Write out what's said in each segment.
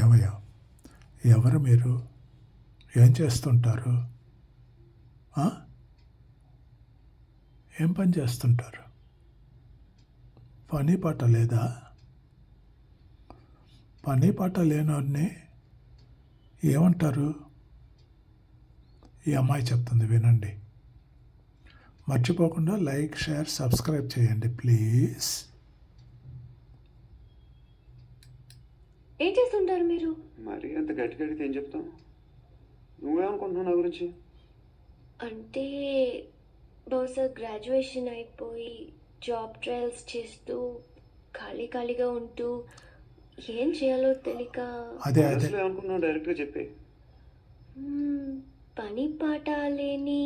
ఏమయ్యా, ఎవరు మీరు? ఏం చేస్తుంటారు? ఆ? ఏం పని చేస్తుంటారు? పని పాట లేదా? పని పాట లేనోడిని ఏమంటారు? ఈ అమ్మాయి చెప్తుంది, వినండి. మర్చిపోకుండా లైక్, షేర్, సబ్స్క్రైబ్ చేయండి ప్లీజ్. ఏం చేస్తుంటారు మీరు? మరి అంత గట్టి గడితే ఏం చెప్తాం? నువ్వేమనుకుంటున్నావు నా గురించి? అంటే బహుశా గ్రాడ్యుయేషన్ అయిపోయి జాబ్ ట్రయల్స్ చేస్తూ ఖాళీగా ఉంటూ ఏం చేయాలో తెలియక అదే మనసులో ఏమనుకుంటున్నావు డైరెక్ట్గా చెప్పే. పని పాట లేని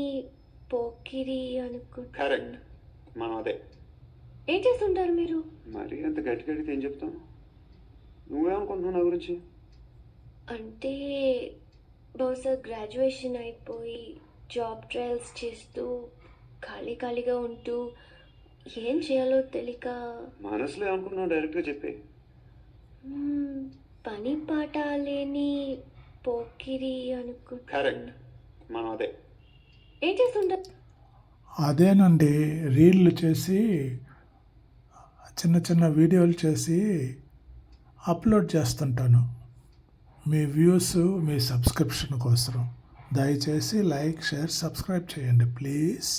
పోకిరి అనుకుంటా. కరెక్ట్, మనం అదే. ఏం చేస్తుంటారు మీరు? మరి అంత గట్టి గడితే ఏం చెప్తాం? నువ్వేమనుకుంటున్నావు నా గురించి? అంటే బహుశా గ్రాడ్యుయేషన్ అయిపోయి జాబ్ ట్రయల్స్ చేస్తూ ఖాళీగా ఉంటూ ఏం చేయాలో తెలియక మనసులో ఏమనుకుంటున్నావు డైరెక్ట్గా చెప్పే. పని పాట లేని పోకిరి అనుకుంటా. కరెక్ట్, మనం అదే. ఏం చేస్తుంటారు? అదేనండి, రీళ్ళు చేసి చిన్న చిన్న వీడియోలు చేసి అప్లోడ్ చేస్తుంటాను మీ వ్యూస్, మీ సబ్స్క్రిప్షన్ కోసం. దయచేసి లైక్, షేర్, సబ్స్క్రైబ్ చేయండి ప్లీజ్.